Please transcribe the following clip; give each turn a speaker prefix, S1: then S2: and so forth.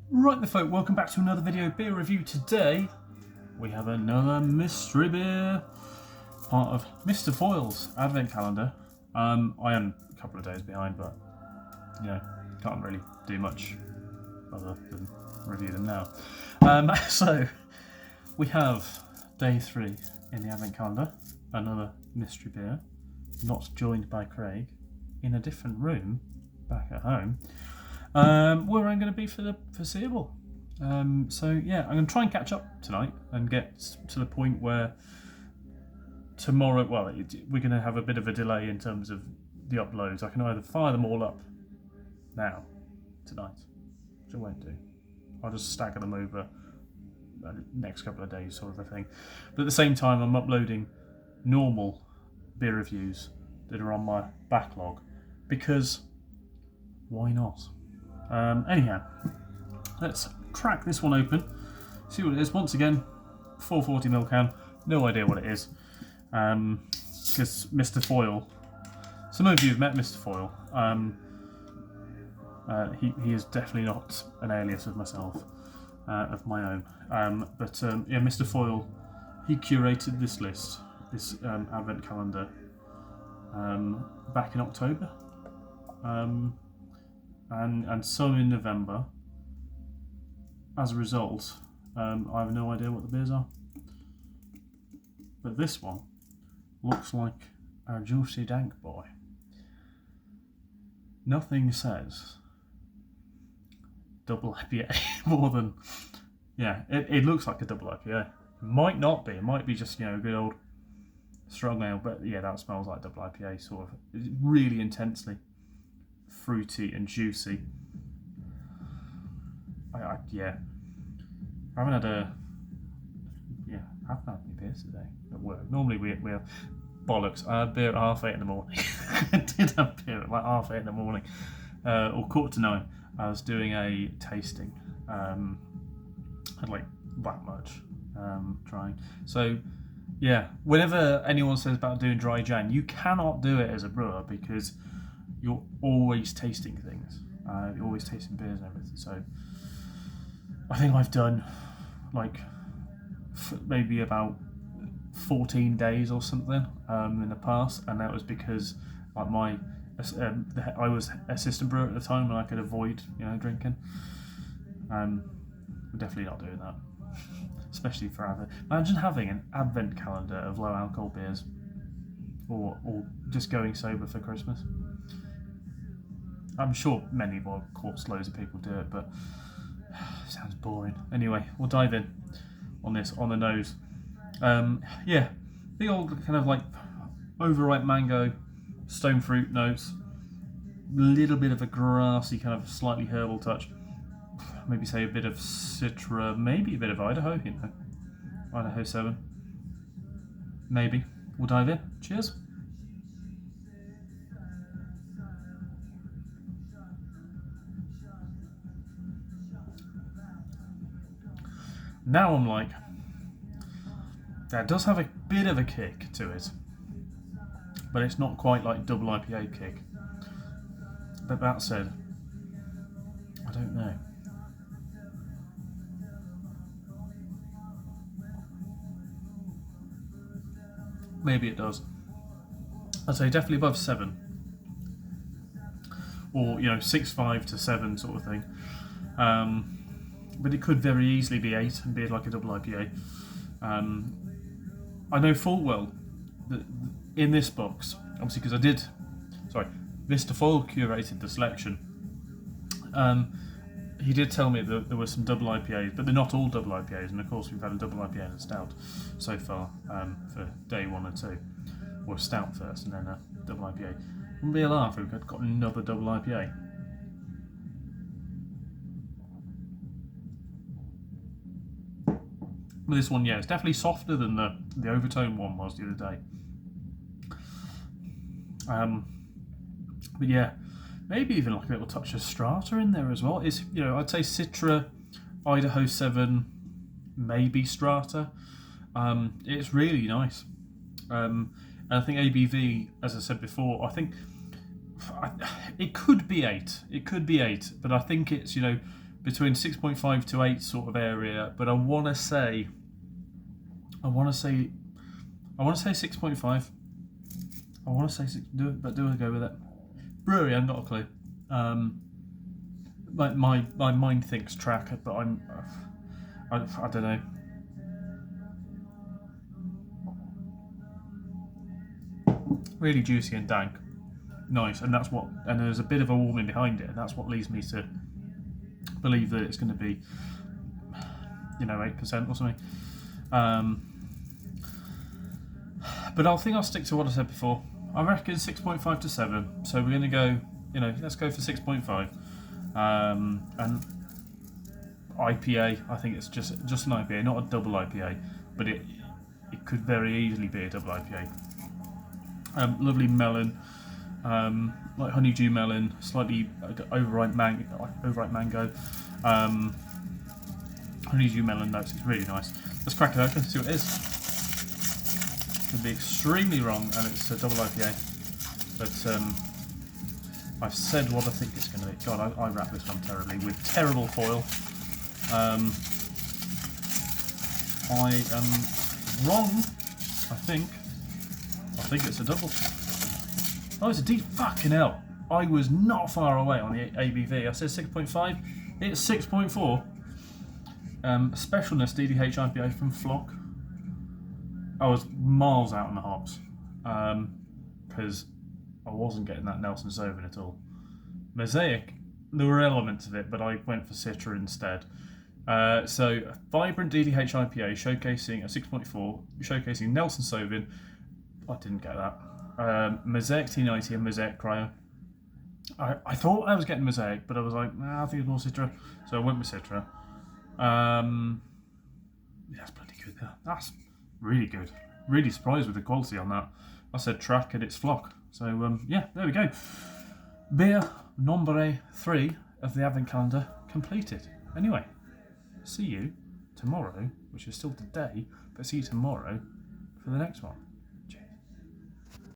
S1: Right the folk, welcome back to another video beer review. Today we have another mystery beer, part of Mr. Foyle's advent calendar. I am a couple of days behind, but you know, can't really do much other than review them now. So we have day 3 in the advent calendar, another mystery beer, not joined by Craig, in a different room back at home. Where I'm going to be for the foreseeable. So yeah, I'm going to try and catch up tonight and get to the point where tomorrow, well, we're going to have a bit of a delay in terms of the uploads. I can either fire them all up now, tonight, which I won't do. I'll just stagger them over the next couple of days, sort of a thing. But at the same time, I'm uploading normal beer reviews that are on my backlog because why not? Anyhow, let's crack this one open, see what it is. Once again, 440ml can, no idea what it is, because Mr. Foyle, some of you have met Mr. Foyle, he is definitely not an alias of myself, of my own, yeah, Mr. Foyle, he curated this list, this advent calendar, back in October, and some in November. As a result, I have no idea what the beers are. But this one looks like a juicy dank boy. Nothing says double IPA more than, yeah, it looks like a double IPA. It might not be, it might be just, you know, a good old strong ale, but yeah, that smells like double IPA, sort of, really intensely fruity and juicy. Yeah, I haven't had any beers today at work. Normally we have bollocks. I had beer at 8:30 in the morning. I did have beer at like 8:30 in the morning, or 8:45. I was doing a tasting. Had like that much trying. So yeah, whenever anyone says about doing dry Jan, you cannot do it as a brewer because you're always tasting things. You're always tasting beers and everything. So I think I've done like maybe about 14 days or something in the past, and that was because like I was assistant brewer at the time and I could avoid, you know, drinking. We're definitely not doing that, especially for advent. Imagine having an advent calendar of low alcohol beers, or just going sober for Christmas. I'm sure many, well, of course, loads of people do it, but sounds boring. Anyway, we'll dive in on this, on the nose. Yeah, big old kind of like overripe mango, stone fruit notes, little bit of a grassy kind of slightly herbal touch. Maybe say a bit of Citra, maybe a bit of Idaho, you know, Idaho 7. Maybe. We'll dive in. Cheers. Now I'm like, that does have a bit of a kick to it, but it's not quite like double IPA kick. But that said, I don't know. Maybe it does. I'd say definitely above 7, or you know, 6.5 to 7 sort of thing. But it could very easily be 8 and be like a double IPA. I know full well that in this box, obviously because Mr. Foyle curated the selection. He did tell me that there were some double IPAs, but they're not all double IPAs, and of course we've had a double IPA and a stout so far for day 1 and 2. Or a stout first and then a double IPA. Wouldn't be a laugh if we've got another double IPA. But this one, yeah, it's definitely softer than the Overtone one was the other day. But yeah, maybe even like a little touch of Strata in there as well. It's, you know, I'd say Citra, Idaho 7, maybe Strata. It's really nice. And I think ABV, as I said before, I think it could be 8. It could be 8, but I think it's, you know, between 6.5 to 8 sort of area, but I want to say 6.5. I want to say 6, but do I go with it? Brewery, I've got a clue. My mind thinks track, but I don't know. Really juicy and dank, nice, and there's a bit of a warming behind it, and that's what leads me to believe that it's going to be, 8% or something. But I think I'll stick to what I said before. I reckon 6.5 to 7. So we're going to go, let's go for 6.5. And IPA, I think it's just an IPA, not a double IPA, but it could very easily be a double IPA. Lovely melon, like honeydew melon, slightly overripe mango, honeydew melon notes. It's really nice. Let's crack it open and see what it is. Could be extremely wrong, and it's a double IPA, but I've said what I think it's going to be. God, I wrap this one terribly with terrible foil. I am wrong. I think it's a double. Oh, it's a deep fucking hell. I was not far away on the ABV. I said 6.5. It's 6.4. Specialness DDH IPA from Flock. I was miles out on the hops because I wasn't getting that Nelson Sauvin at all. Mosaic, there were elements of it, but I went for Citra instead. So, vibrant DDH IPA showcasing a 6.4, showcasing Nelson Sauvin. I didn't get that. Mosaic T90 and Mosaic Cryo. I thought I was getting Mosaic, but I was like, nah, I think it's more Citra. So I went with Citra. That's bloody good. That's really good. Really surprised with the quality on that. I said track and it's Flock. So yeah, there we go. Beer number 3 of the Advent calendar completed. Anyway, see you tomorrow, which is still today, but see you tomorrow for the next one.